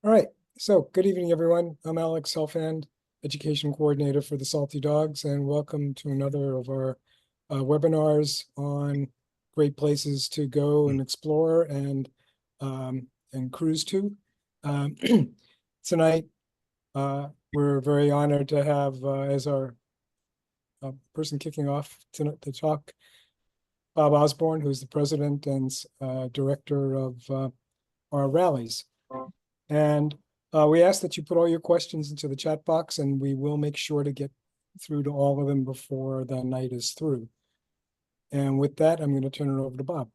All right, so good evening, everyone. I'm Alex Helfand, Education Coordinator for the Salty Dogs, and welcome to another of our webinars on great places to go and explore and cruise to. Um, Tonight, we're very honored to have as our person kicking off to talk, Bob Osborne, who's the president and director of our rallies. And we ask that you put all your questions into the chat box, and we will make sure to get through to all of them before the night is through. And with that, I'm going to turn it over to Bob.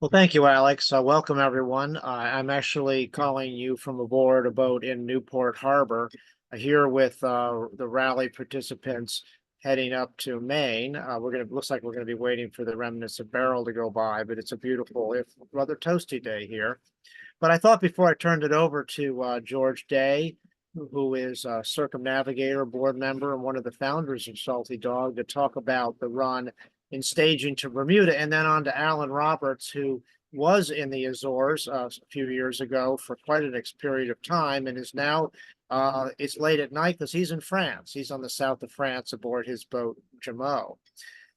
Well, thank you, Alex. Welcome, everyone. I'm actually calling you from aboard a boat in Newport Harbor, here with the rally participants heading up to Maine. Looks like we're gonna be waiting for the remnants of Beryl to go by, but it's a beautiful, if rather toasty day here. But I thought before I turned it over to George Day, who is a circumnavigator, board member, and one of the founders of Salty Dog, to talk about the run in staging to Bermuda, and then on to Alan Roberts, who was in the Azores a few years ago for quite an period of time, and is now, it's late at night because he's in France. He's on the south of France aboard his boat, Jameau.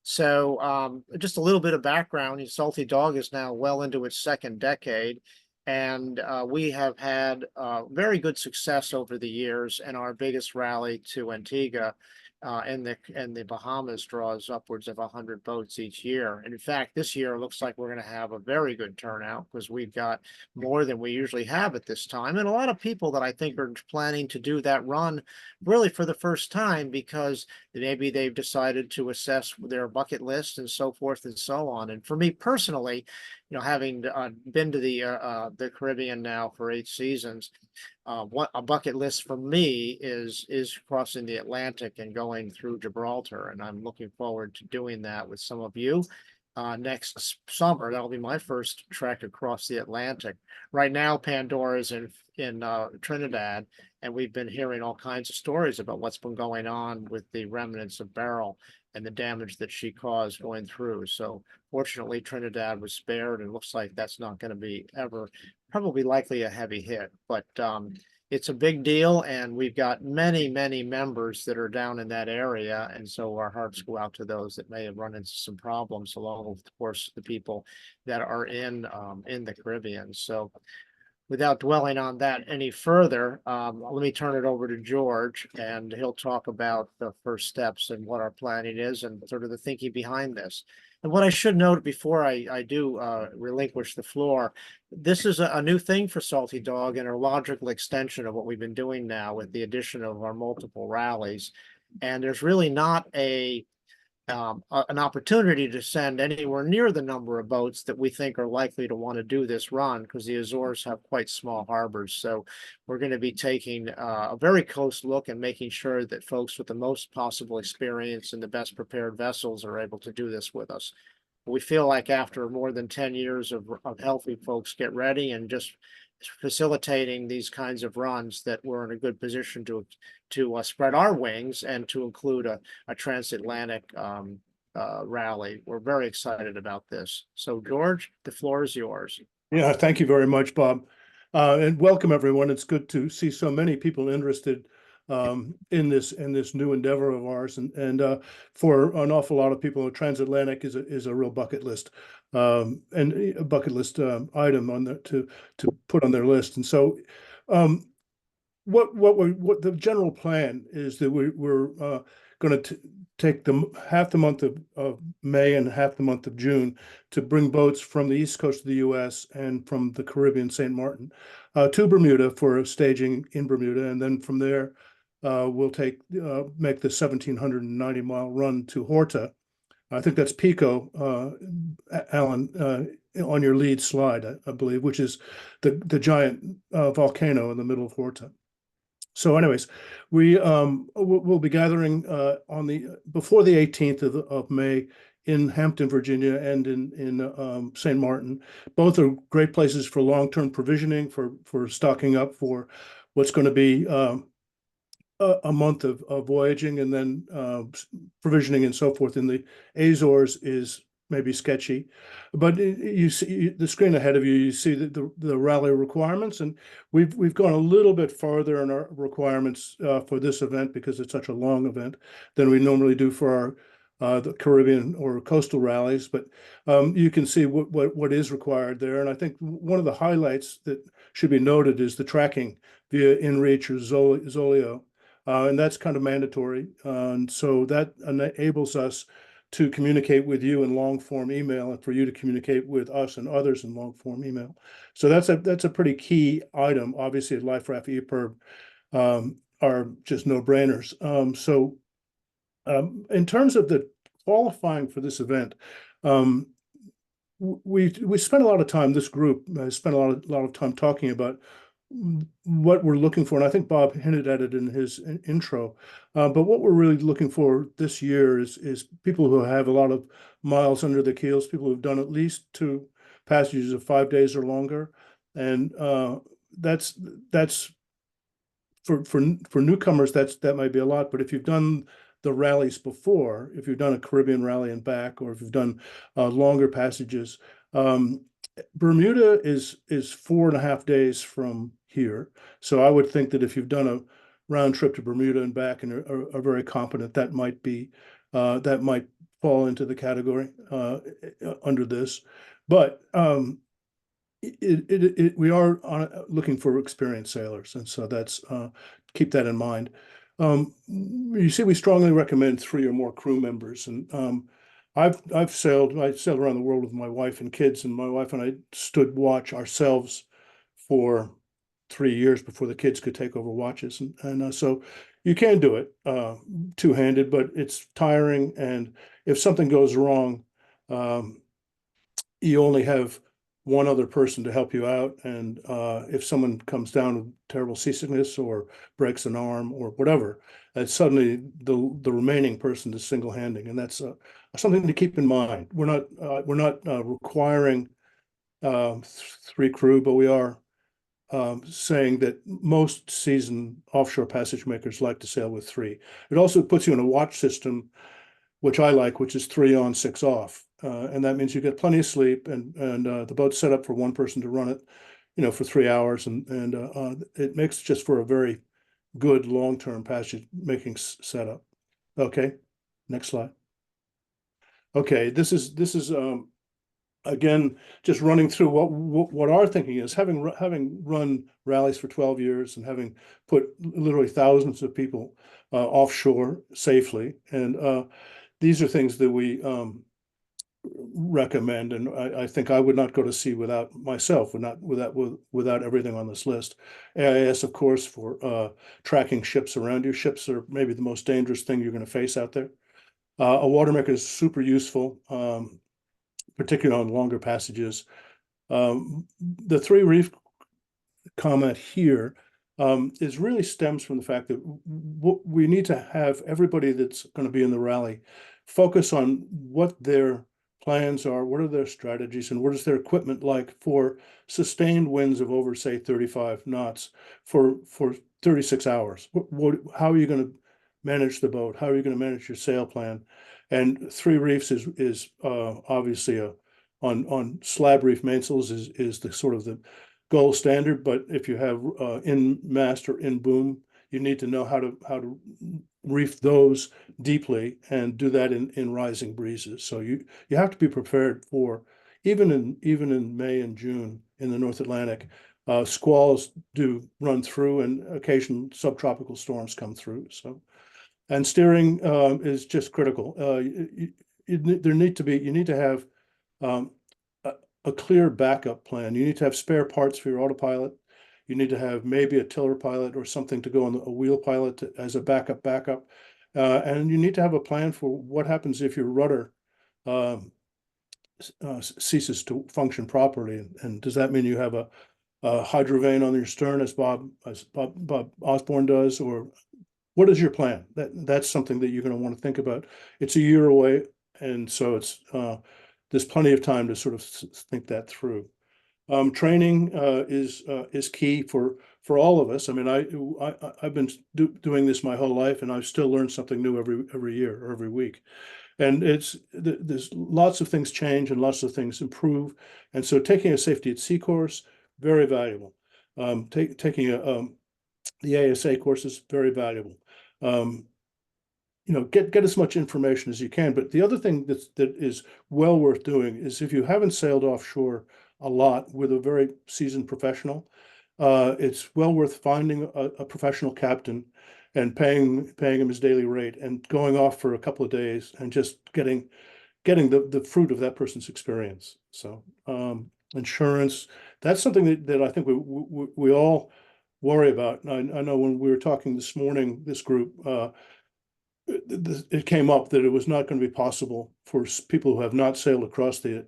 So just a little bit of background. Salty Dog is now well into its second decade. And we have had very good success over the years, and our biggest rally to Antigua and the Bahamas draws upwards of 100 boats each year. And in fact, this year it looks like we're going to have a very good turnout because we've got more than we usually have at this time, and a lot of people that I think are planning to do that run really for the first time because maybe they've decided to assess their bucket list and so forth and so on. And for me personally, having been to the Caribbean now for 8 seasons, what a bucket list for me is crossing the Atlantic and going through Gibraltar, and I'm looking forward to doing that with some of you next summer. That'll be my first trek across the Atlantic. Right now, Pandora is in Trinidad, and we've been hearing all kinds of stories about what's been going on with the remnants of Beryl and the damage that she caused going through. So fortunately, Trinidad was spared, and looks like that's not going to be ever, probably likely a heavy hit. But it's a big deal, and we've got many, many members that are down in that area. And so our hearts go out to those that may have run into some problems, along with, of course, the people that are in the Caribbean. So without dwelling on that any further, let me turn it over to George, and he'll talk about the first steps and what our planning is and sort of the thinking behind this. And what I should note before I do relinquish the floor, this is a new thing for Salty Dog and a logical extension of what we've been doing now with the addition of our multiple rallies. And there's really not an opportunity to send anywhere near the number of boats that we think are likely to want to do this run, because the Azores have quite small harbors. So we're going to be taking a very close look and making sure that folks with the most possible experience and the best prepared vessels are able to do this with us. We feel like after more than 10 years of helping folks get ready and just facilitating these kinds of runs, that we're in a good position to spread our wings and to include a transatlantic rally. We're very excited about this. So George, the floor is yours. Yeah, thank you very much, Bob. And welcome, everyone. It's good to see so many people interested in this new endeavor of ours. And for an awful lot of people, transatlantic is a real bucket list, and a bucket list item on to put on their list. And so what the general plan is that we're going to take half the month of May and half the month of June to bring boats from the east coast of the U.S. and from the Caribbean, St. Martin, to Bermuda for staging in Bermuda, and then from there we'll make the 1,790-mile run to Horta. I think that's Pico, Alan, on your lead slide, I believe, which is the giant volcano in the middle of Horta. So anyways, we'll be gathering before the 18th of May in Hampton, Virginia, and in St. Martin. Both are great places for long-term provisioning, for stocking up for what's going to be a month of voyaging, and then provisioning and so forth. In the Azores is maybe sketchy. But you see the screen ahead of you, you see the rally requirements, and we've gone a little bit farther in our requirements for this event because it's such a long event than we normally do for our the Caribbean or coastal rallies. But you can see what is required there. And I think one of the highlights that should be noted is the tracking via InReach or Zolio. And that's kind of mandatory. And so that enables us to communicate with you in long form email and for you to communicate with us and others in long form email. So that's a pretty key item. Obviously, LifeRaft, EPIRB are just no brainers. In terms of the qualifying for this event, we spent a lot of time. This group spent a lot of time talking about what we're looking for, and I think Bob hinted at it in his intro. But what we're really looking for this year is people who have a lot of miles under the keels, people who've done at least 2 passages of 5 days or longer, and that's for newcomers. That might be a lot, but if you've done the rallies before, if you've done a Caribbean rally and back, or if you've done longer passages, Bermuda is 4.5 days from here. So I would think that if you've done a round trip to Bermuda and back and are very competent, that might fall into the category under this. But we are looking for experienced sailors, and so that's keep that in mind. You see, we strongly recommend 3 or more crew members, and I sailed around the world with my wife and kids, and my wife and I stood watch ourselves for 3 years before the kids could take over watches, and so you can do it two-handed, but it's tiring, and if something goes wrong, you only have one other person to help you out. And if someone comes down with terrible seasickness or breaks an arm or whatever, suddenly the remaining person is single-handing, and that's something to keep in mind. We're not requiring 3 crew, but we are saying that most seasoned offshore passage makers like to sail with 3. It also puts you in a watch system, which I like, which is 3 on, 6 off. And that means you get plenty of sleep, and the boat's set up for one person to run it, for 3 hours, and it makes just for a very good long-term passage making setup. Okay, next slide. Okay, this is again just running through what our thinking is, having run rallies for 12 years and having put literally thousands of people offshore safely, and these are things that we recommend, and I think I would not go to sea without everything on this list. AIS, of course, for tracking ships around you. Ships are maybe the most dangerous thing you're going to face out there. A watermaker is super useful, particularly on longer passages. The 3 reef comment here is really stems from the fact that we need to have everybody that's going to be in the rally focus on what their plans are, what are their strategies, and what is their equipment like for sustained winds of over, say, 35 knots for 36 hours. How are you going to manage the boat? How are you going to manage your sail plan? And 3 reefs is obviously on slab reef mainsails is the sort of the gold standard. But if you have in mast or in boom, you need to know how to reef those deeply and do that in rising breezes. So you have to be prepared for even in May and June in the North Atlantic. Squalls do run through, and occasional subtropical storms come through. So, and steering is just critical. You need to have a clear backup plan. You need to have spare parts for your autopilot. You need to have maybe a tiller pilot or something to go on a wheel pilot as a backup. And you need to have a plan for what happens if your rudder ceases to function properly. And does that mean you have a hydrovane on your stern, as Bob Osborne does, or what is your plan? That's something that you're going to want to think about. It's a year away, and so there's plenty of time to sort of think that through. Training is key for all of us. I mean, I've been doing this my whole life, and I've still learned something new every year or every week. And there's lots of things change and lots of things improve. And so taking a safety at sea course, very valuable. Taking the ASA course is very valuable. Get as much information as you can. But the other thing that is well worth doing is if you haven't sailed offshore a lot with a very seasoned professional, it's well worth finding a professional captain and paying him his daily rate and going off for a couple of days and just getting the fruit of that person's experience. So insurance, that's something that I think we all worry about. And I know when we were talking this morning, this group, it came up that it was not going to be possible for people who have not sailed across the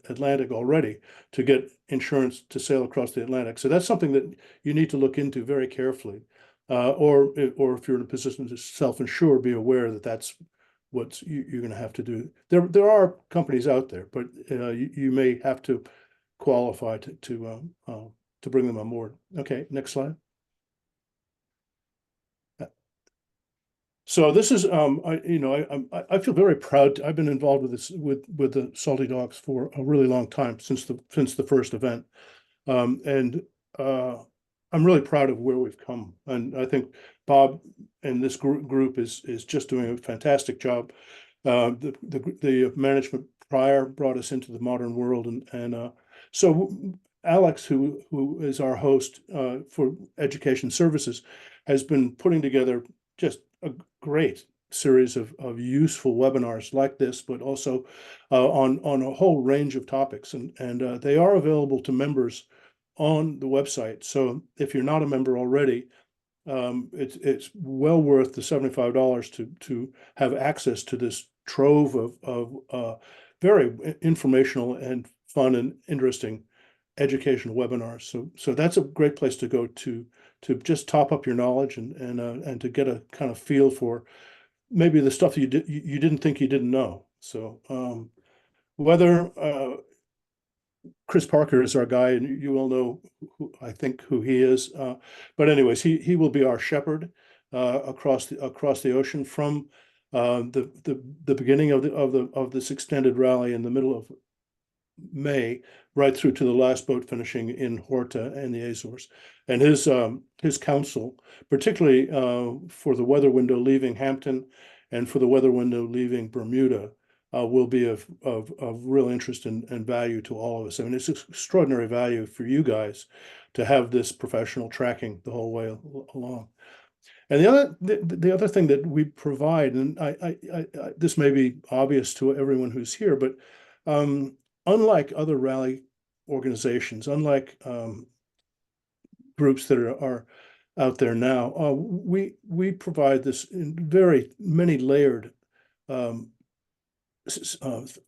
Atlantic already to get insurance to sail across the Atlantic. So that's something that you need to look into very carefully. Or if you're in a position to self-insure, be aware that that's what you're going to have to do. There are companies out there, but you may have to qualify to bring them on board. Okay, next slide. So this is I feel very proud. I've been involved with this with the Salty Dogs for a really long time, since the first event, and I'm really proud of where we've come. And I think Bob and this group is just doing a fantastic job. The management prior brought us into the modern world, and so Alex, who is our host for Education Services, has been putting together just a great series of useful webinars like this, but also on a whole range of topics, and they are available to members on the website. So if you're not a member already, it's well worth the $75 to have access to this trove of very informational and fun and interesting educational webinars. So that's a great place to go to just top up your knowledge and to get a kind of feel for maybe the stuff you didn't think you didn't know. So whether Chris Parker is our guy, and you all know I think who he is. But anyways, he will be our shepherd across the ocean from the beginning of this extended rally in the middle of May, right through to the last boat finishing in Horta and the Azores. And his counsel, particularly for the weather window leaving Hampton and for the weather window leaving Bermuda, will be of real interest and value to all of us. I mean, it's extraordinary value for you guys to have this professional tracking the whole way along. And the other thing that we provide, and I this may be obvious to everyone who's here, but unlike other rally organizations, unlike groups that are out there now, we provide this in very many layered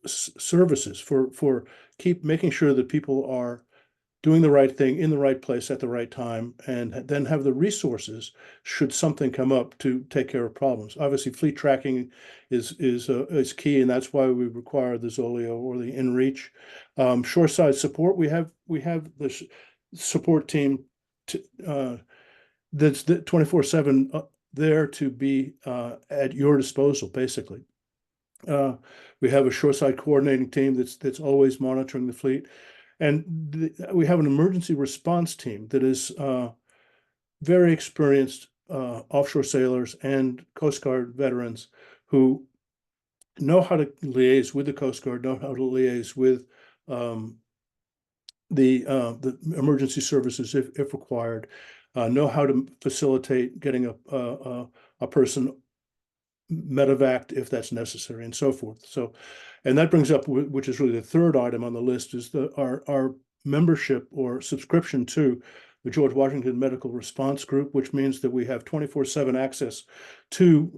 services for making sure that people are doing the right thing in the right place at the right time, and then have the resources should something come up to take care of problems. Obviously, fleet tracking is key, and that's why we require the Zoleo or the InReach. Shoreside support, we have the support team that's 24/7 there to be at your disposal, basically. We have a shoreside coordinating team that's always monitoring the fleet. And we have an emergency response team that is very experienced offshore sailors and Coast Guard veterans who know how to liaise with the Coast Guard, know how to liaise with the emergency services if required, know how to facilitate getting a person medevaced if that's necessary, and so forth. So, and that brings up, which is really the third item on the list, is our membership or subscription to the George Washington Medical Response Group, which means that we have 24/7 access to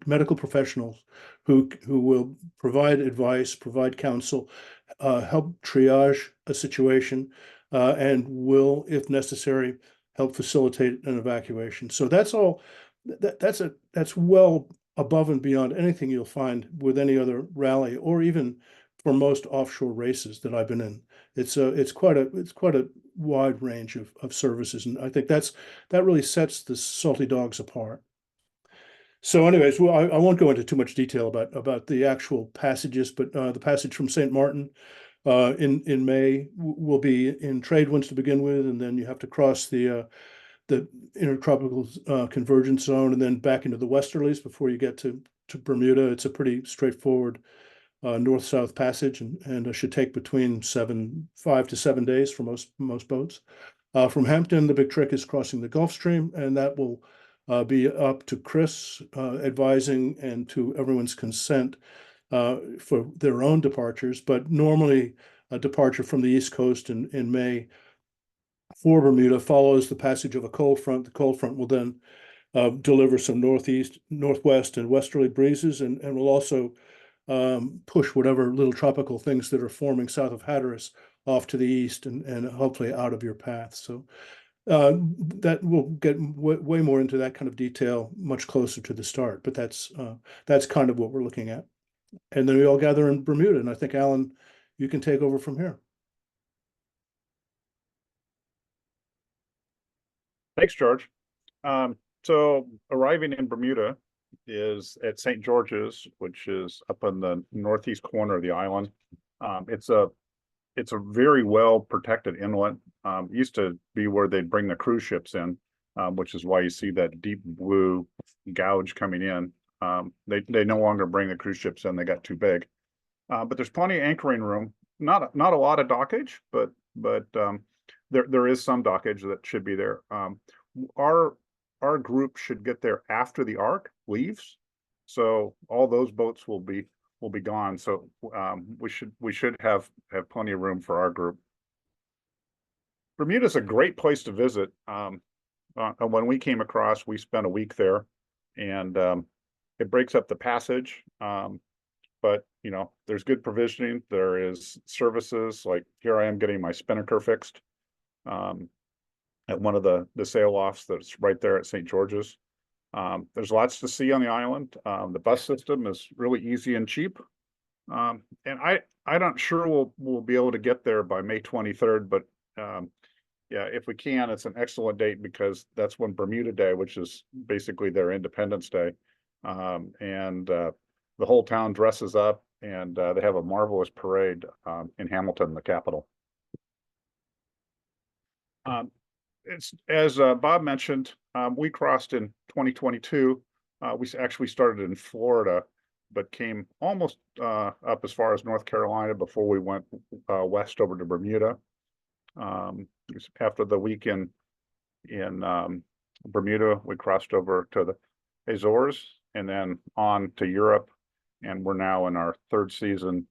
medical professionals who will provide advice, provide counsel, help triage a situation, and will, if necessary, help facilitate an evacuation. So that's all. That's well above and beyond anything you'll find with any other rally, or even for most offshore races that I've been in. It's quite a wide range of services, and I think that really sets the Salty Dogs apart. So anyways, well, I won't go into too much detail about the actual passages, but the passage from St. Martin in May will be in trade winds to begin with, and then you have to cross the intertropical convergence zone and then back into the westerlies before you get to Bermuda. It's a pretty straightforward north-south passage, and it should take between 5 to 7 days for most boats. From Hampton, the big trick is crossing the Gulf Stream, and that will be up to Chris advising and to everyone's consent for their own departures. But normally, a departure from the East Coast in May for Bermuda follows the passage of a cold front. The cold front will then deliver some northeast, northwest, and westerly breezes, and will also push whatever little tropical things that are forming south of Hatteras off to the east and hopefully out of your path. So that we'll get way more into that kind of detail much closer to the start, but that's kind of what we're looking at. And then we all gather in Bermuda, and I think, Alan, you can take over from here. Thanks, George. So arriving in Bermuda is at St. George's, which is up on the northeast corner of the island. It's a very well protected inlet. Used to be where they'd bring the cruise ships in, which is why you see that deep blue gouge coming in. They no longer bring the cruise ships in; they got too big. But there's plenty of anchoring room. Not a lot of dockage, but there is some dockage that should be there. Our group should get there after the ARC leaves, so all those boats will be gone. So we should have plenty of room for our group. Bermuda's a great place to visit. When we came across, we spent a week there, and it breaks up the passage. But you know, there's good provisioning. There is services, like here I am getting my spinnaker fixed at one of the sail offs that's right there at St. George's. There's lots to see on the island. The bus system is really easy and cheap. And I'm not sure we'll be able to get there by May 23rd, but yeah, if we can, it's an excellent date because that's when Bermuda Day, which is basically their Independence Day. And the whole town dresses up, and they have a marvelous parade in Hamilton, the capital. It's as Bob mentioned, we crossed in 2022. We actually started in Florida, but came almost up as far as North Carolina before we went west over to Bermuda. After the week in Bermuda, we crossed over to the Azores and then on to Europe, and we're now in our third season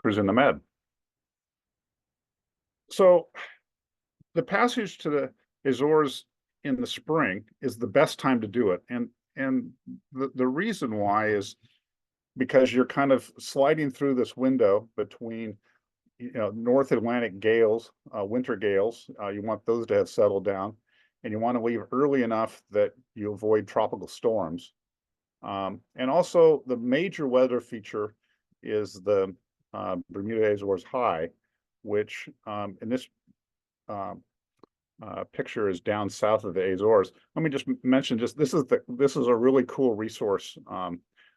cruising the Med. So the passage to the Azores in the spring is the best time to do it, and the reason why is because you're kind of sliding through this window between North Atlantic gales, winter gales. You want those to have settled down, and you want to leave early enough that you avoid tropical storms. And also the major weather feature is the Bermuda Azores High, which in this picture is down south of the Azores. Let me just mention, this is a really cool resource.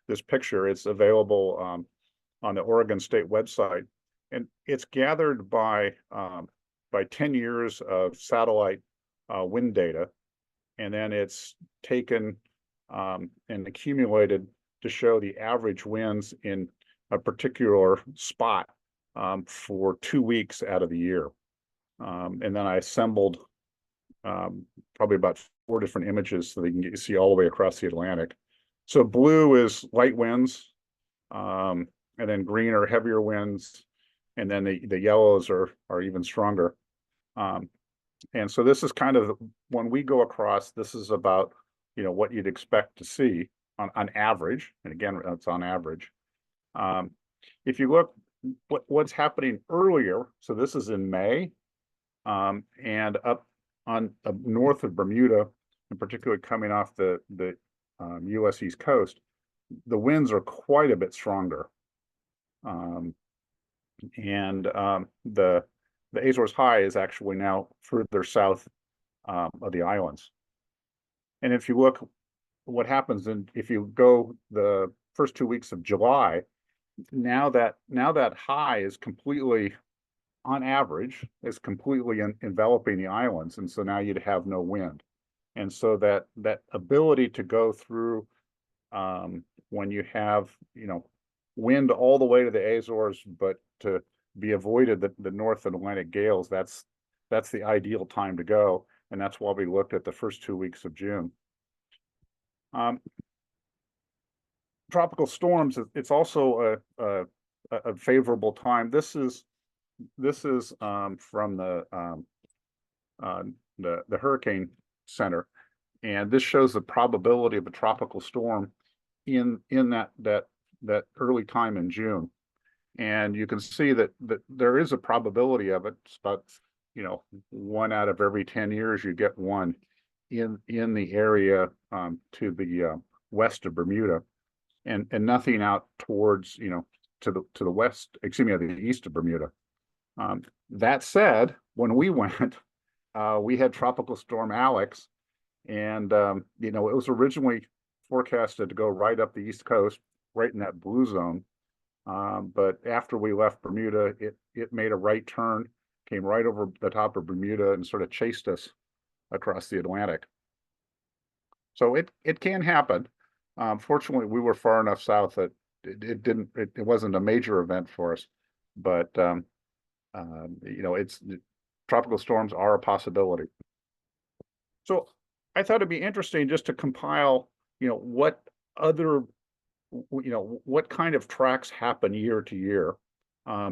This picture, it's available on the Oregon State website, and it's gathered by 10 years of satellite wind data, and then it's taken and accumulated to show the average winds in a particular spot for 2 weeks out of the year. And then I assembled probably about 4 different images so they can see all the way across the Atlantic. So blue is light winds, and then green are heavier winds, and then the yellows are even stronger. And so this is kind of, when we go across, this is about what you'd expect to see on average, and again, that's on average. If you look what's happening earlier, so this is in May, and up north of Bermuda, and particularly coming off the U.S. East Coast, the winds are quite a bit stronger. And the Azores High is actually now further south of the islands. And if you look what happens if you go the first 2 weeks of July, now that high is completely, on average, is completely enveloping the islands, and so now you'd have no wind. And so that ability to go through, when you have, wind all the way to the Azores, but to be avoided the North Atlantic gales, that's the ideal time to go. And that's why we looked at the first 2 weeks of June. Tropical storms, it's also a favorable time. This is from the Hurricane Center, and this shows the probability of a tropical storm in that early time in June. And you can see that there is a probability of it. It's about 1 out of every 10 years you get one in the area to the west of Bermuda, and nothing out towards to the west, excuse me, the east of Bermuda. That said, when we went, we had Tropical Storm Alex, and it was originally forecasted to go right up the east coast, right in that blue zone. But after we left Bermuda, it made a right turn, came right over the top of Bermuda, and sort of chased us across the Atlantic. So it can happen. Fortunately, we were far enough south that it wasn't a major event for us. But tropical storms are a possibility. So I thought it'd be interesting just to compile, what other, what kind of tracks happen year to year.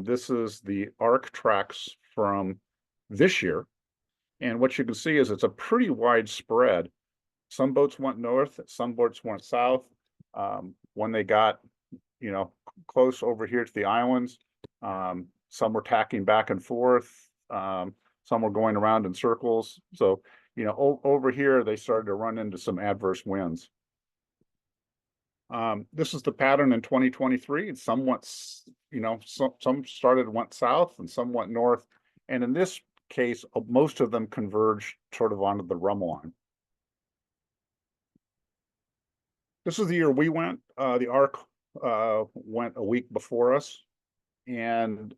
This is the ARC tracks from this year. And what you can see is it's a pretty wide spread. Some boats went north, some boats went south. When they got, close over here to the islands, some were tacking back and forth. Some were going around in circles. So, over here, they started to run into some adverse winds. This is the pattern in 2023. Some went, some went south and some went north. And in this case, most of them converged sort of onto the rum line. This is the year we went. The ARC went a week before us. And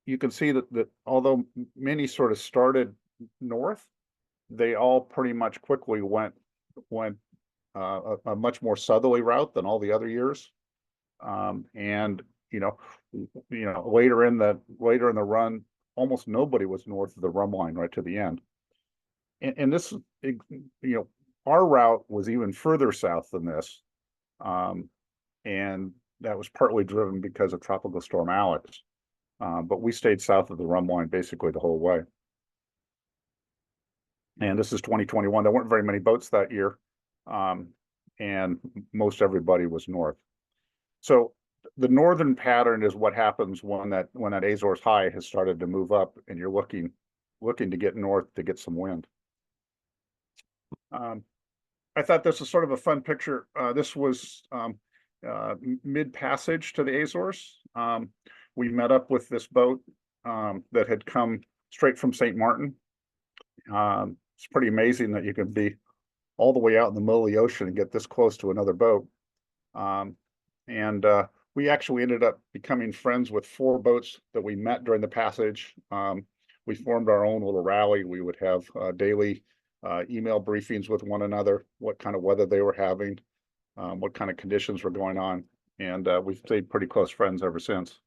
you can see that although many sort of started north, they all pretty much quickly went a much more southerly route than all the other years. And later in the run, almost nobody was north of the rum line right to the end. And this, our route was even further south than this, and that was partly driven because of Tropical Storm Alex. But we stayed south of the rum line basically the whole way. And this is 2021. There weren't very many boats that year, and most everybody was north. So the northern pattern is what happens when that Azores high has started to move up, and you're looking to get north to get some wind. I thought this was sort of a fun picture. This was mid-passage to the Azores. We met up with this boat that had come straight from St. Martin. It's pretty amazing that you can be all the way out in the middle of the ocean and get this close to another boat. And we actually ended up becoming friends with 4 boats that we met during the passage. We formed our own little rally. We would have daily email briefings with one another, what kind of weather they were having, what kind of conditions were going on. And we've stayed pretty close friends ever since.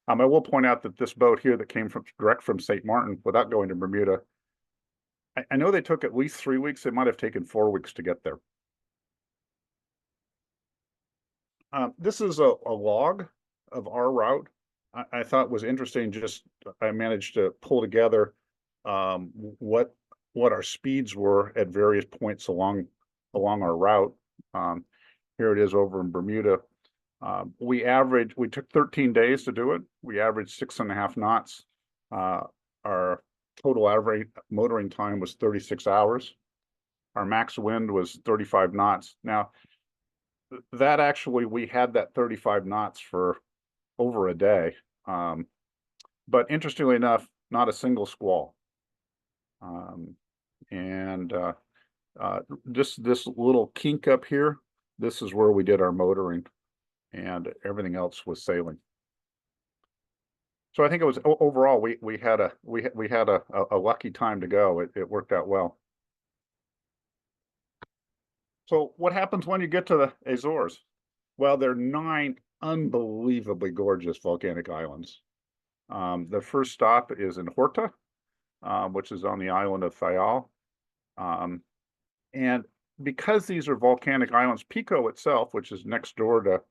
I will point out that this boat here that came direct from St. Martin without going to Bermuda, I know they took at least 3 weeks. It might have taken 4 weeks to get there. This is a log of our route. I thought was interesting. I managed to pull together what our speeds were at various points along our route. Here it is over in Bermuda. We took 13 days to do it. We averaged 6.5 knots. Our total average motoring time was 36 hours. Our max wind was 35 knots. Now, that actually, we had that 35 knots for over a day. But interestingly enough, not a single squall. And Just this little kink up here, this is where we did our motoring, and everything else was sailing. So I think it was overall we had a lucky time to go. It worked out well. So what happens when you get to the Azores? Well, there are 9 unbelievably gorgeous volcanic islands. The first stop is in Horta, which is on the island of Fayal. And because these are volcanic islands, Pico itself, which is next door to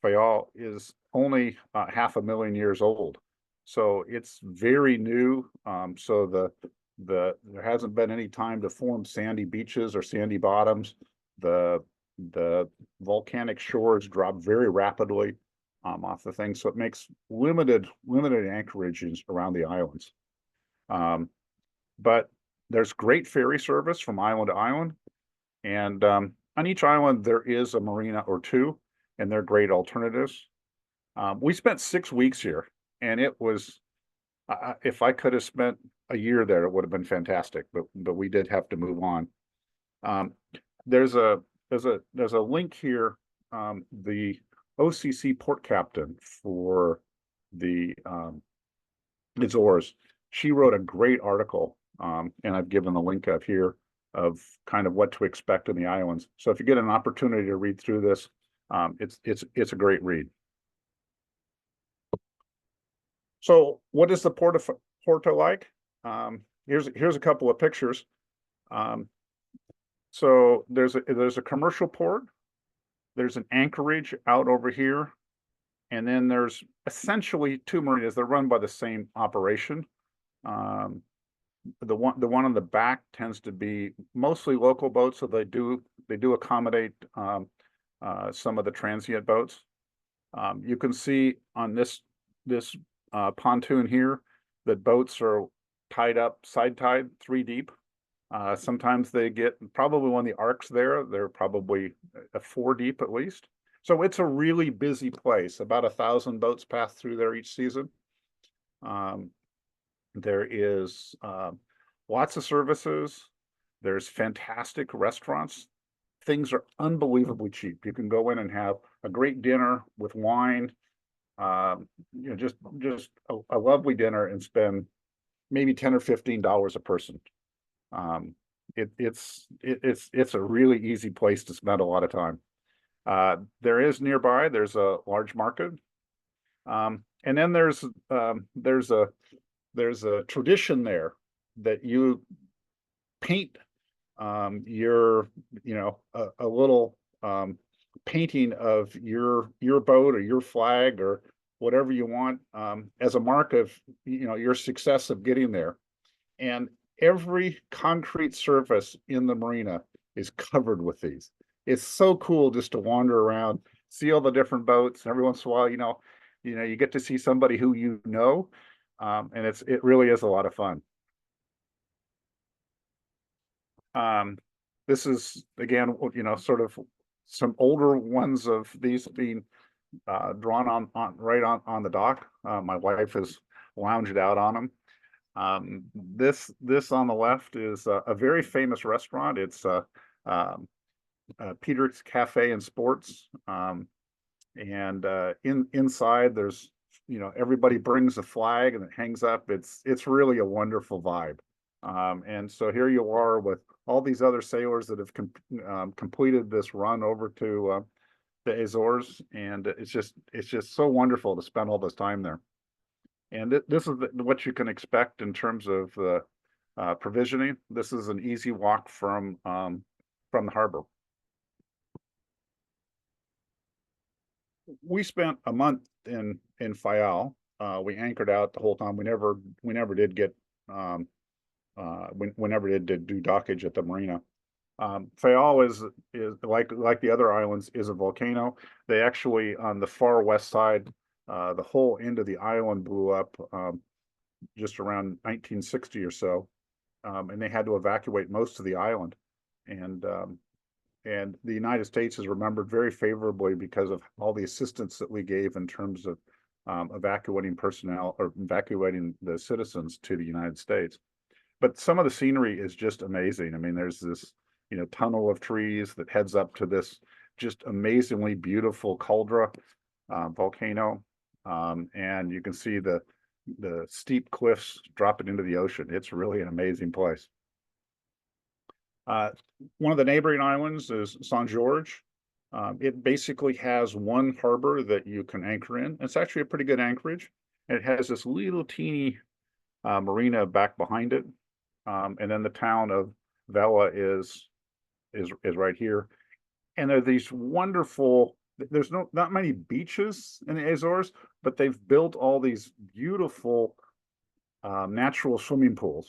Fayal, is only 500,000 years old. So it's very new. So there hasn't been any time to form sandy beaches or sandy bottoms. The volcanic shores drop very rapidly off the thing, so it makes limited anchorages around the islands. But there's great ferry service from island to island, and on each island there is a marina or two, and they're great alternatives. We spent 6 weeks here, and it was, if I could have spent a year there, it would have been fantastic. But we did have to move on. There's a link here. The OCC port captain for the Azores, she wrote a great article, and I've given the link up here of kind of what to expect in the islands. So if you get an opportunity to read through this, it's a great read. So what is the Porto like? Here's a couple of pictures. So there's a commercial port, there's an anchorage out over here, and then there's essentially 2 marinas. They're run by the same operation. The one on the back tends to be mostly local boats, so they do accommodate some of the transient boats. You can see on this pontoon here that boats are tied up, side tied, 3 deep. Sometimes they get, probably when the ark's there, they're probably 4 deep at least. So it's a really busy place. About 1,000 boats pass through there each season. There is lots of services. There's fantastic restaurants. Things are unbelievably cheap. You can go in and have a great dinner with wine, just a lovely dinner, and spend maybe $10 or $15 a person. It's a really easy place to spend a lot of time. There's a large market, and then there's a tradition there that you paint a little painting of your boat or your flag or whatever you want, as a mark of your success of getting there. And every concrete surface in the marina is covered with these. It's so cool just to wander around, see all the different boats. Every once in a while, you get to see somebody who and it really is a lot of fun. This is again, sort of some older ones of these being drawn on the dock. My wife has lounged out on them. This on the left is a very famous restaurant. It's Peter's Cafe and Sports, and inside there's everybody brings a flag and it hangs up. It's really a wonderful vibe. And so here you are with all these other sailors that have completed this run over to the Azores, and it's just so wonderful to spend all this time there. And this is what you can expect in terms of provisioning. This is an easy walk from the harbor. We spent a month in Fayal. We anchored out the whole time. We never did get we never did do dockage at the marina. Fayal is like the other islands, is a volcano. They actually, on the far west side, the whole end of the island blew up just around 1960 or so, and they had to evacuate most of the island. And the United States is remembered very favorably because of all the assistance that we gave in terms of evacuating personnel or evacuating the citizens to the United States. But some of the scenery is just amazing. I mean, there's this tunnel of trees that heads up to this just amazingly beautiful caldera volcano. And you can see the steep cliffs dropping into the ocean. It's really an amazing place. One of the neighboring islands is St. George. It basically has one harbor that you can anchor in. It's actually a pretty good anchorage. It has this little teeny marina back behind it. And then the town of Vela is right here. And there are these wonderful, there's not many beaches in the Azores, but they've built all these beautiful natural swimming pools.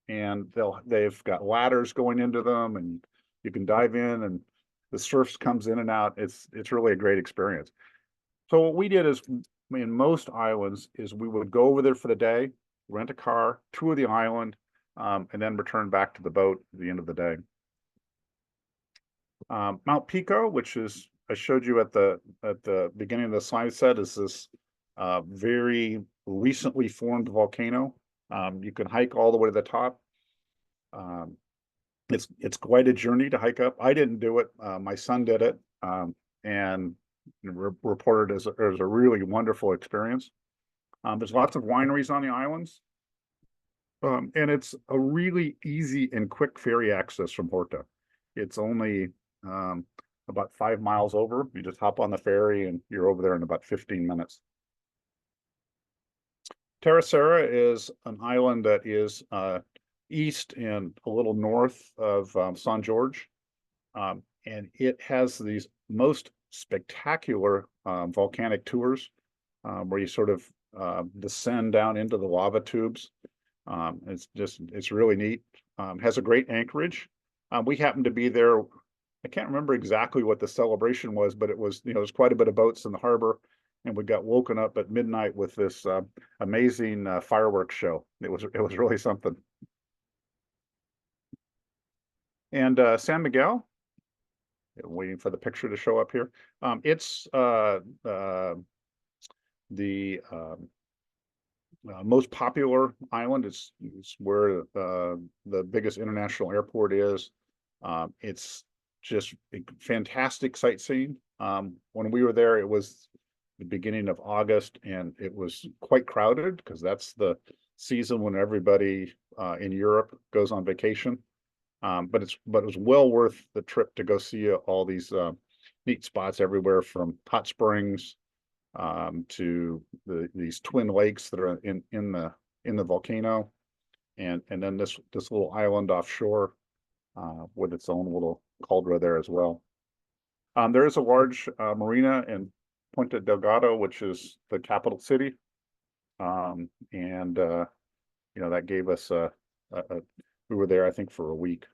And they've got ladders going into them, and you can dive in, and the surf comes in and out. It's really a great experience. So what we did is, in most islands, is we would go over there for the day, rent a car, tour the island, and then return back to the boat at the end of the day. Mount Pico, which is, I showed you at the beginning of the slide set, is this very recently formed volcano. You can hike all the way to the top. It's quite a journey to hike up. I didn't do it. My son did it, and reported as a really wonderful experience. There's lots of wineries on the islands, and it's a really easy and quick ferry access from Horta. It's only about 5 miles over. You just hop on the ferry and you're over there in about 15 minutes. Terceira is an island that is east and a little north of St. George. And it has these most spectacular volcanic tours where you sort of descend down into the lava tubes. It's really neat. Has a great anchorage. We happened to be there. I can't remember exactly what the celebration was, but it was, there's quite a bit of boats in the harbor, and we got woken up at midnight with this amazing fireworks show. It was really something. And San Miguel, waiting for the picture to show up here. It's the most popular island. It's where the biggest international airport is. It's just fantastic sightseeing. When we were there, it was the beginning of August, and it was quite crowded because that's the season when everybody in Europe goes on vacation. But it was well worth the trip to go see all these neat spots everywhere, from hot springs to these twin lakes that are in the volcano, and then this little island offshore with its own little caldera there as well. There is a large marina in Puente Delgado, which is the capital city, and that gave us we were there, I think, for a week.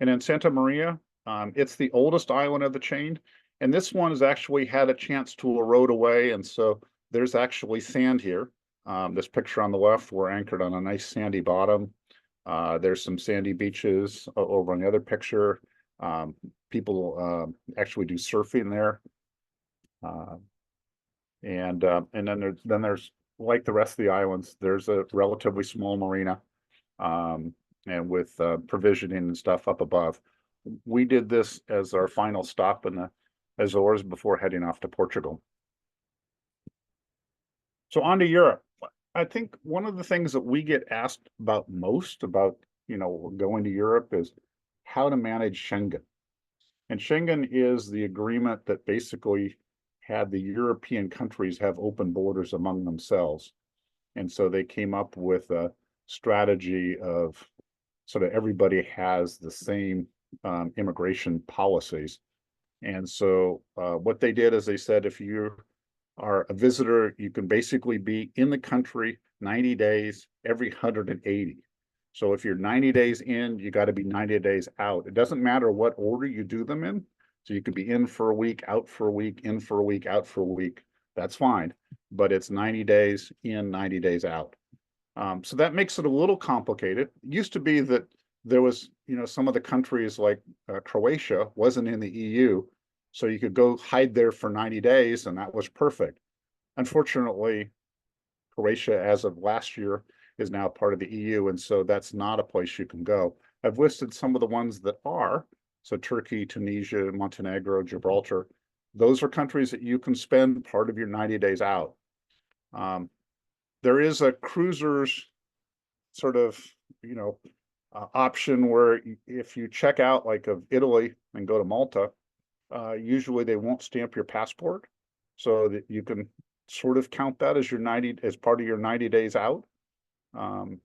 And in Santa Maria, it's the oldest island of the chain, and this one has actually had a chance to erode away, and so there's actually sand here. This picture on the left, we're anchored on a nice sandy bottom. There's some sandy beaches over on the other picture. People actually do surfing there. And then there's, like the rest of the islands, there's a relatively small marina, and with provisioning and stuff up above. We did this as our final stop in the Azores before heading off to Portugal. So on to Europe. I think one of the things that we get asked about most about, going to Europe is how to manage Schengen. And Schengen is the agreement that basically had the European countries have open borders among themselves. And so they came up with a strategy of sort of everybody has the same immigration policies. And so what they did is they said, if you are a visitor, you can basically be in the country 90 days every 180. So if you're 90 days in, you got to be 90 days out. It doesn't matter what order you do them in. So you could be in for a week, out for a week, in for a week, out for a week. That's fine. But it's 90 days in, 90 days out. So that makes it a little complicated. It used to be that there was, some of the countries like Croatia wasn't in the EU. So you could go hide there for 90 days and that was perfect. Unfortunately, Croatia, as of last year, is now part of the EU, and so that's not a place you can go. I've listed some of the ones that are. So Turkey, Tunisia, Montenegro, Gibraltar. Those are countries that you can spend part of your 90 days out. There is a cruiser's sort of, option where if you check out like of Italy and go to Malta, usually they won't stamp your passport, so that you can sort of count that as as part of your 90 days out. And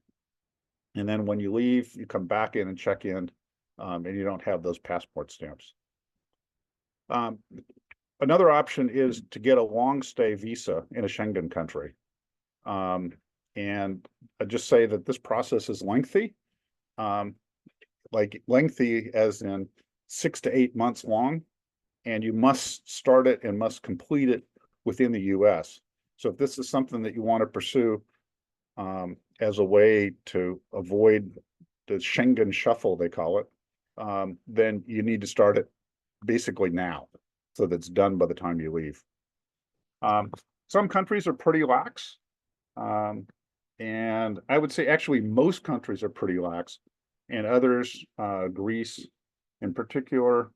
then when you leave, you come back in and check in, and you don't have those passport stamps. Another option is to get a long stay visa in a Schengen country. And I just say that this process is lengthy, like lengthy as in 6 to 8 months long, and you must start it and must complete it within the US. So if this is something that you want to pursue as a way to avoid the Schengen shuffle, they call it, then you need to start it basically now, so that's done by the time you leave. Some countries are pretty lax. And I would say actually most countries are pretty lax, and others, Greece in particular,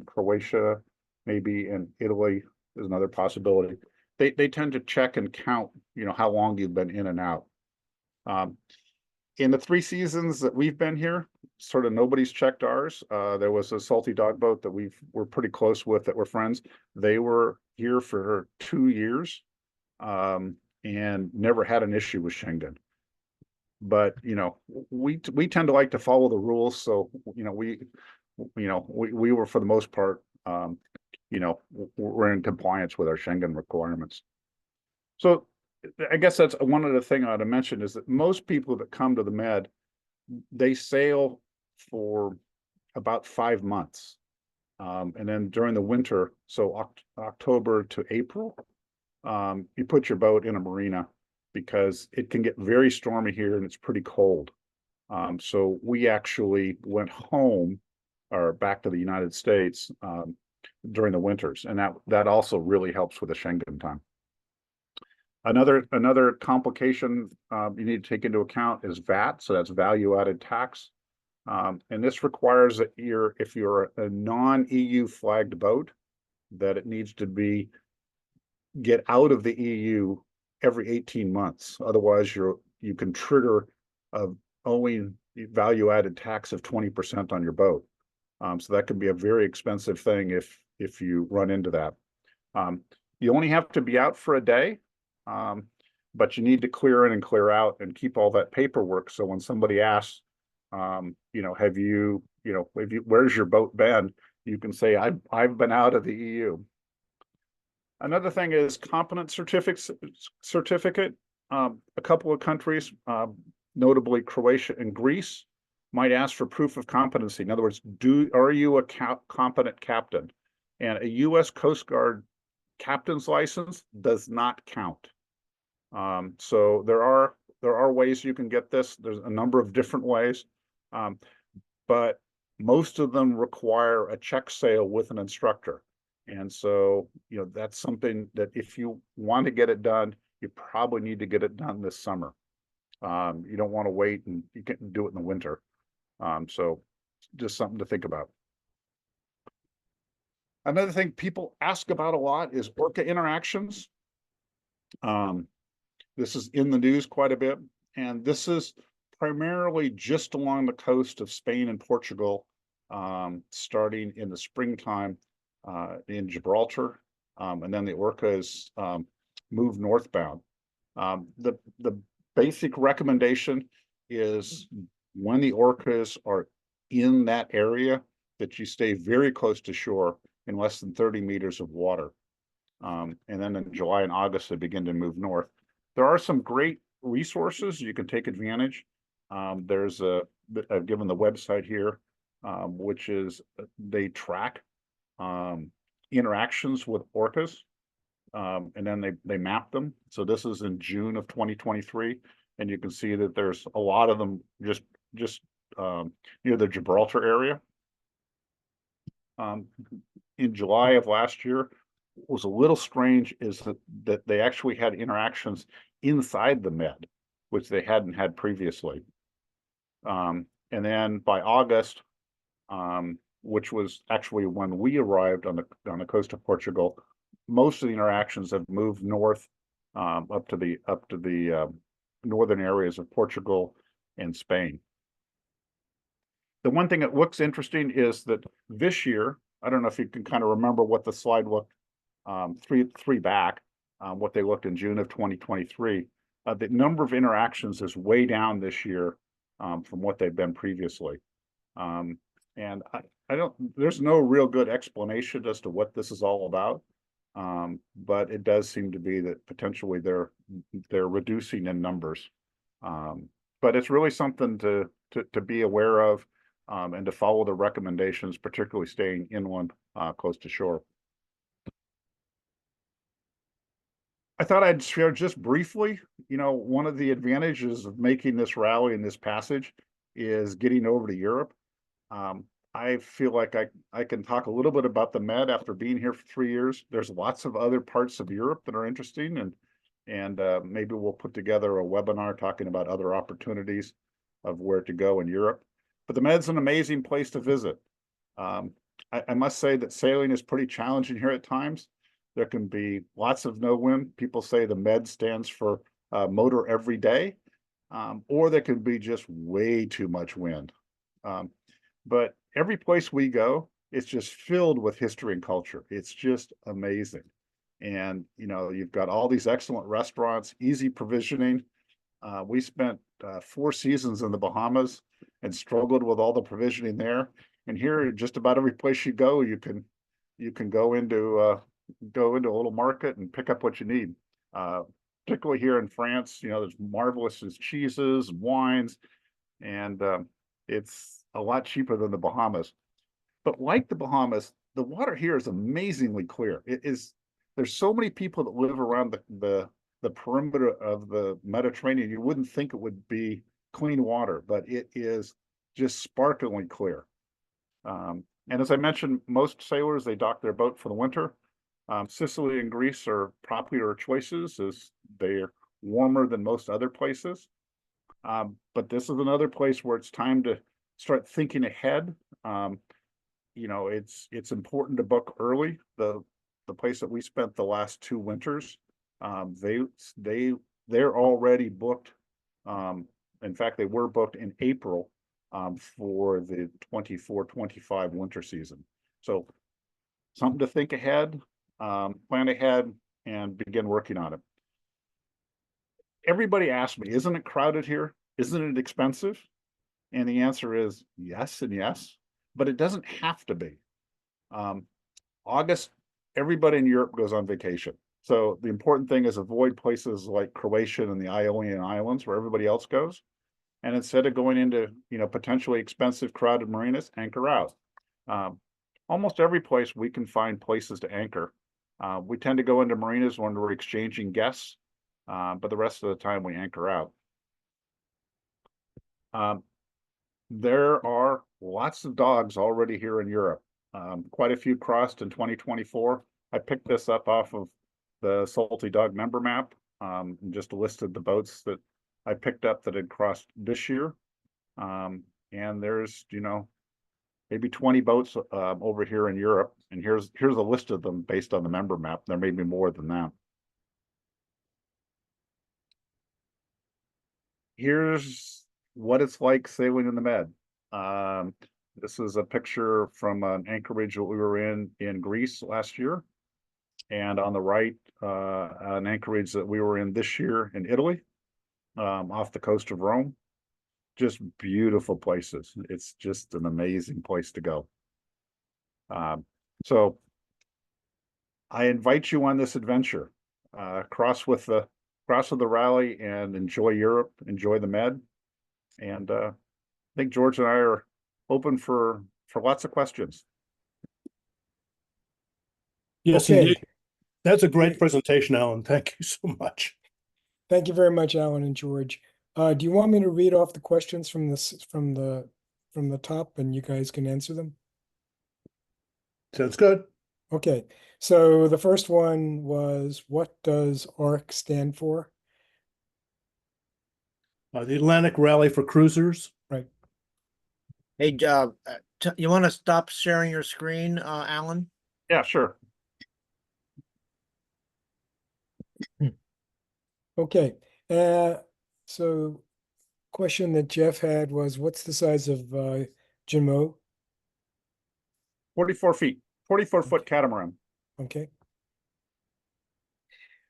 Croatia, maybe, and Italy is another possibility. They tend to check and count, how long you've been in and out. In the 3 seasons that we've been here, sort of nobody's checked ours. There was a salty dog boat that we're pretty close with that we're friends. They were here for 2 years. And never had an issue with Schengen. But we tend to like to follow the rules, so we were, for the most part, we're in compliance with our Schengen requirements. So I guess that's one other thing I ought to mention, is that most people that come to the Med, they sail for about 5 months, and then during the winter, so October to April, you put your boat in a marina, because it can get very stormy here and it's pretty cold. So we actually went home, or back to the United States, during the winters, and that also really helps with the Schengen time. Another complication you need to take into account is VAT, so that's value added tax. And this requires that if you're a non-EU flagged boat, that it needs to get out of the EU every 18 months. Otherwise, you can trigger owing value added tax of 20% on your boat. So that can be a very expensive thing if you run into that. You only have to be out for a day, but you need to clear in and clear out and keep all that paperwork. So when somebody asks, where's your boat been? You can say, I've been out of the EU. Another thing is competence certificate. A couple of countries, notably Croatia and Greece, might ask for proof of competency. In other words, are you a competent captain? And a U.S. Coast Guard captain's license does not count. So there are ways you can get this. There's a number of different ways, but most of them require a check sail with an instructor. And so, that's something that if you want to get it done, you probably need to get it done this summer. You don't want to wait, and you can do it in the winter. So just something to think about. Another thing people ask about a lot is orca interactions. This is in the news quite a bit, and this is primarily just along the coast of Spain and Portugal, starting in the springtime, in Gibraltar, and then the orcas move northbound. The basic recommendation is when the orcas are in that area, that you stay very close to shore in less than 30 meters of water. And then in July and August, they begin to move north. There are some great resources you can take advantage. I've given the website here, which is they track interactions with orcas, and then they map them. So this is in June of 2023, and you can see that there's a lot of them just near the Gibraltar area. In July of last year, what was a little strange is that they actually had interactions inside the Med. which they hadn't had previously. And then by August, which was actually when we arrived on the coast of Portugal, most of the interactions have moved north, up to the northern areas of Portugal and Spain. The one thing that looks interesting is that this year, I don't know if you can kind of remember what the slide looked, three back, what they looked in June of 2023. The number of interactions is way down this year, from what they've been previously. And I don't, there's no real good explanation as to what this is all about. But it does seem to be that potentially they're reducing in numbers. But it's really something to be aware of, and to follow the recommendations, particularly staying inland, close to shore. I thought I'd share just briefly, one of the advantages of making this rally and this passage is getting over to Europe. I feel like I can talk a little bit about the Med after being here for 3 years. There's lots of other parts of Europe that are interesting, and maybe we'll put together a webinar talking about other opportunities of where to go in Europe. But the Med's an amazing place to visit. I must say that sailing is pretty challenging here at times. There can be lots of no wind. People say the Med stands for motor every day, or there can be just way too much wind. But every place we go, it's just filled with history and culture. It's just amazing. And, you've got all these excellent restaurants, easy provisioning. We spent 4 seasons in the Bahamas and struggled with all the provisioning there. And here, just about every place you go, you can go into a little market and pick up what you need. Particularly here in France, there's marvelous cheeses and wines, and it's a lot cheaper than the Bahamas. But like the Bahamas, the water here is amazingly clear. There's so many people that live around the perimeter of the Mediterranean, you wouldn't think it would be clean water, but it is just sparklingly clear. And as I mentioned, most sailors, they dock their boat for the winter. Sicily and Greece are popular choices as they're warmer than most other places. But this is another place where it's time to start thinking ahead. It's important to book early. The place that we spent the last 2 winters, they're already booked. In fact, they were booked in April, for the 24-25 winter season. So something to think ahead, plan ahead, and begin working on it. Everybody asks me, isn't it crowded here? Isn't it expensive? And the answer is yes and yes, but it doesn't have to be. August, everybody in Europe goes on vacation. So the important thing is avoid places like Croatia and the Ionian Islands where everybody else goes. And instead of going into, potentially expensive crowded marinas, anchor out. Almost every place we can find places to anchor. We tend to go into marinas when we're exchanging guests, but the rest of the time we anchor out. There are lots of dogs already here in Europe. Quite a few crossed in 2024. I picked this up off of the Salty Dog member map, and just listed the boats that I picked up that had crossed this year. And there's, maybe 20 boats over here in Europe. And here's a list of them based on the member map. There may be more than that. Here's what it's like sailing in the Med. This is a picture from an anchorage that we were in Greece last year. And on the right, an anchorage that we were in this year in Italy, off the coast of Rome. Just beautiful places. It's just an amazing place to go. So I invite you on this adventure. Cross with the rally and enjoy Europe, enjoy the Med. And I think George and I are open for lots of questions. Yes, Okay. indeed. That's a great presentation, Alan. Thank you so much. Thank you very much, Alan and George. Do you want me to read off the questions from the top, and you guys can answer them? Sounds good. Okay, so the first one was, what does ARC stand for? The Atlantic Rally for Cruisers. Right. Hey, you want to stop sharing your screen, Alan? Yeah, sure. Okay, so question that Jeff had was, what's the size of Jimmo? 44 feet, 44-foot catamaran. Okay.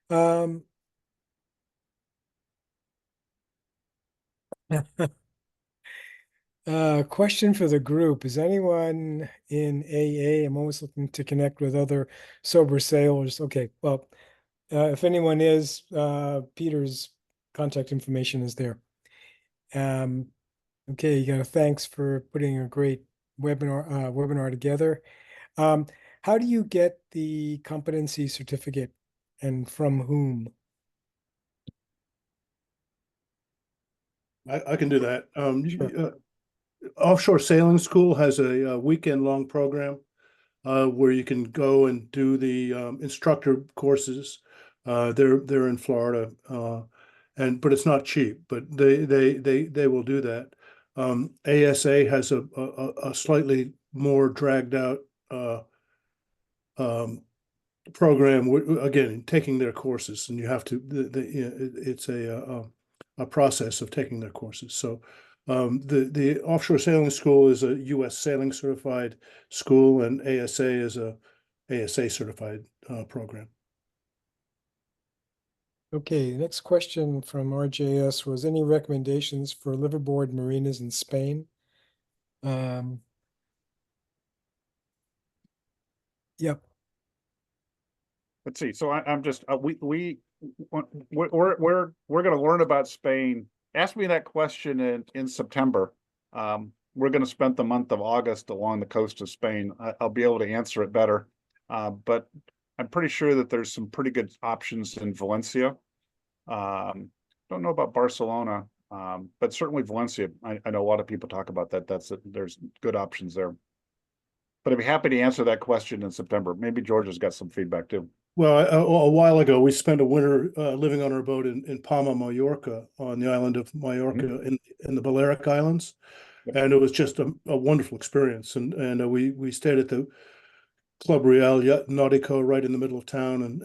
Um, question for the group. Is anyone in AA? I'm always looking to connect with other sober sailors. Okay, well, if anyone is, Peter's contact information is there. Okay, you got thanks for putting a great webinar together. Um, how do you get the competency certificate and from whom? I can do that. Sure. Offshore Sailing School has a weekend-long program where you can go and do the instructor courses. They're in Florida, but it's not cheap. But they will do that. ASA has a slightly more dragged out um, program. Again, taking their courses, and you have to. It's a process of taking their courses. So the Offshore Sailing School is a U.S. sailing certified school, and ASA is a ASA certified program. Okay, next question from RJS was, any recommendations for liveaboard marinas in Spain? Yep. Let's see. So I'm just we're going to learn about Spain. Ask me that question in September. We're going to spend the month of August along the coast of Spain. I'll be able to answer it better. But I'm pretty sure that there's some pretty good options in Valencia. Don't know about Barcelona, but certainly Valencia. I know a lot of people talk about that. There's good options there. But I'd be happy to answer that question in September. Maybe Georgia's got some feedback too. Well, a while ago, we spent a winter living on our boat in Palma, Mallorca, on the island of Mallorca in the Balearic Islands, and it was just a wonderful experience. And we stayed at the Club Real Nautico right in the middle of town,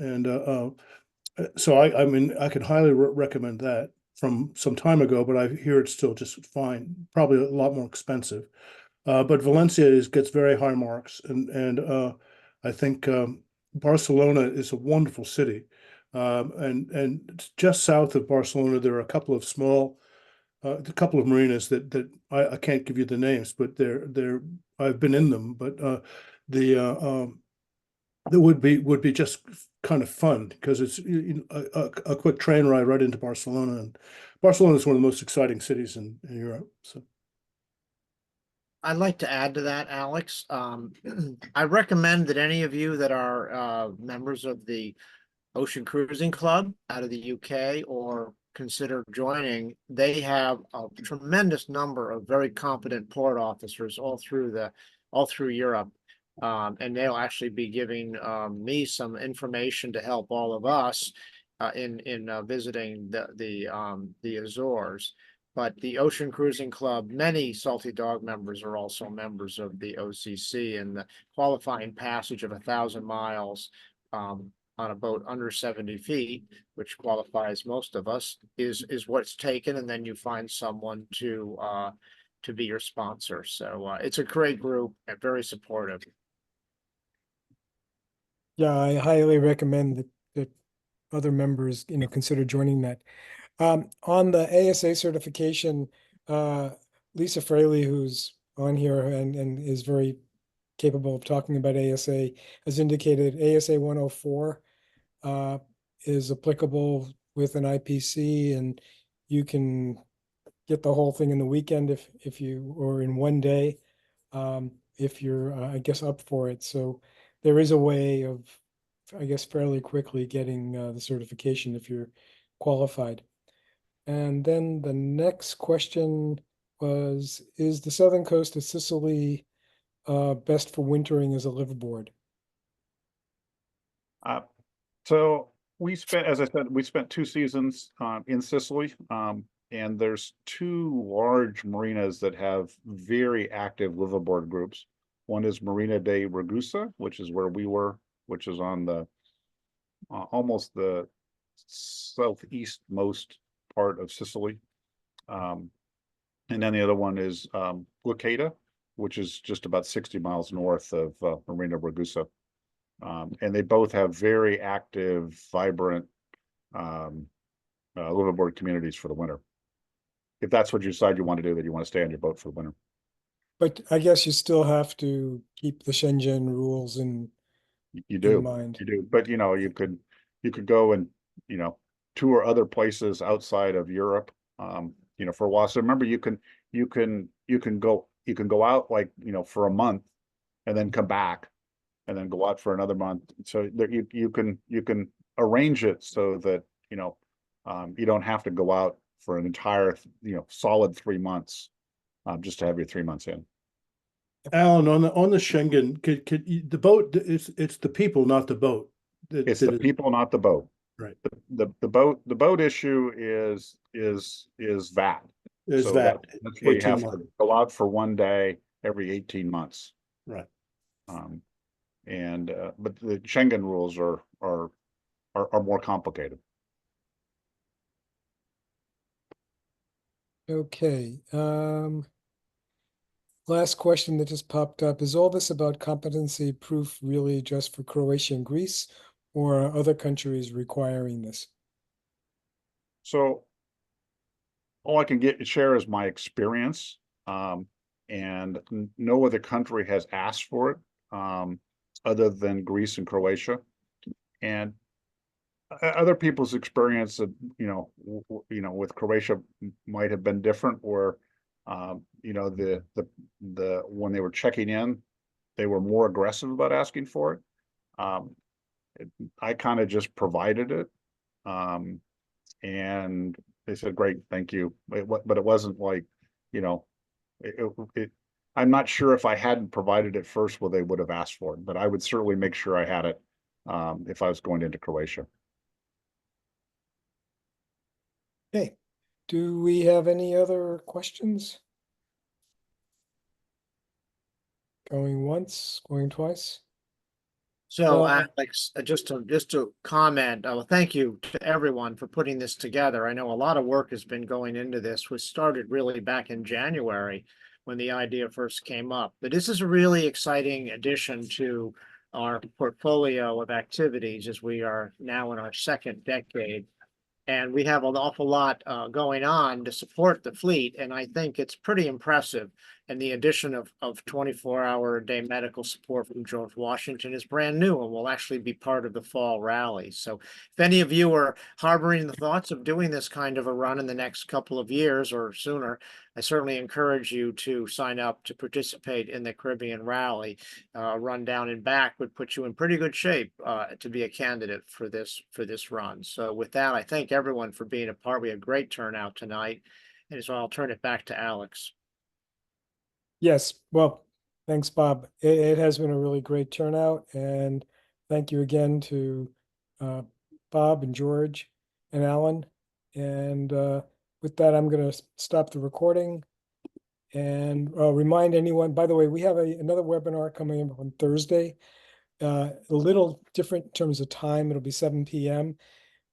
so I mean I could highly recommend that from some time ago, but I hear it's still just fine. Probably a lot more expensive, but Valencia gets very high marks, and I think Barcelona is a wonderful city, and just south of Barcelona there are a couple of marinas that I can't give you the names, but they're I've been in them, but the that would be just kind of fun because it's a quick train ride right into Barcelona, and Barcelona is one of the most exciting cities in Europe. So I'd like to add to that, Alex. I recommend that any of you that are members of the Ocean Cruising Club out of the UK or consider joining, they have a tremendous number of very competent port officers all through Europe. And they'll actually be giving me some information to help all of us in visiting the Azores. But the Ocean Cruising Club, many Salty Dog members are also members of the OCC, and the qualifying passage of 1,000 miles on a boat under 70 feet, which qualifies most of us, is what's taken, and then you find someone to be your sponsor. So it's a great group and very supportive. Yeah, I highly recommend that other members, consider joining that. On the ASA certification, Lisa Fraley, who's on here and is very capable of talking about ASA, has indicated ASA 104 is applicable with an IPC, and you can get the whole thing in the weekend if you, or in one day, if you're, I guess, up for it. So there is a way of, I guess, fairly quickly getting the certification if you're qualified. And then the next question was, is the southern coast of Sicily best for wintering as a liveaboard? So we spent, as I said, we spent 2 seasons in Sicily. and there's two large marinas that have very active liveaboard groups. One is Marina de Ragusa, which is where we were, which is on the almost the southeastmost part of Sicily. And then the other one is Glicata, which is just about 60 miles north of Marina Ragusa. And they both have very active, vibrant liveaboard communities for the winter. If that's what you decide you want to do, that you want to stay on your boat for the winter. But I guess you still have to keep the Schengen rules in mind. You do, but you could go and tour other places outside of Europe, for a while. So remember, you can go out like for a month, and then come back, and then go out for another month. So that you can arrange it so that you don't have to go out for an entire solid 3 months, just to have your 3 months in. Alan, on the Schengen, the boat, it's the people, not the boat. It's the people, not the boat. Right. The boat issue is VAT. Is So that that's where you 18 have months. to go out for one day every 18 months. Right. But the Schengen rules are more complicated. Okay, last question that just popped up. Is all this about competency proof really just for Croatia and Greece, or are other countries requiring this? So all I can share is my experience, and no other country has asked for it, other than Greece and Croatia. And other people's experience of with Croatia might have been different, or the when they were checking in, they were more aggressive about asking for it. I kind of just provided it, and they said, "Great, thank you." But it wasn't like, I'm not sure if I hadn't provided it first, well, they would have asked for it. But I would certainly make sure I had it if I was going into Croatia. Okay, do we have any other questions? Going once, going twice? So Well, Alex, just to comment, thank you to everyone for putting this together. I know a lot of work has been going into this, which started really back in January when the idea first came up. But this is a really exciting addition to our portfolio of activities, as we are now in our second decade. And we have an awful lot going on to support the fleet. And I think it's pretty impressive. And the addition of 24-hour-a-day medical support from George Washington is brand new and will actually be part of the fall rally. So if any of you are harboring the thoughts of doing this kind of a run in the next couple of years or sooner, I certainly encourage you to sign up to participate in the Caribbean Rally. Run down and back would put you in pretty good shape to be a candidate for this run. So with that, I thank everyone for being a part. We had a great turnout tonight. And so I'll turn it back to Alex. yes, well, thanks, Bob. It has been a really great turnout, and thank you again to Bob and George and Alan. And with that, I'm going to stop the recording and remind anyone, by the way, we have another webinar coming up on Thursday. A little different in terms of time. It'll be 7 p.m.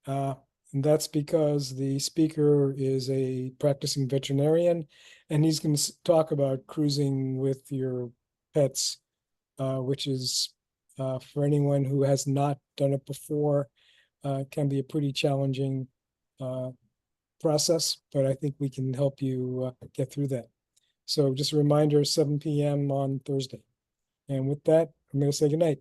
And that's because the speaker is a practicing veterinarian, and he's going to talk about cruising with your pets, which is for anyone who has not done it before, can be a pretty challenging process, but I think we can help you get through that. So just a reminder, 7 p.m. on Thursday. And with that, I'm going to say goodnight.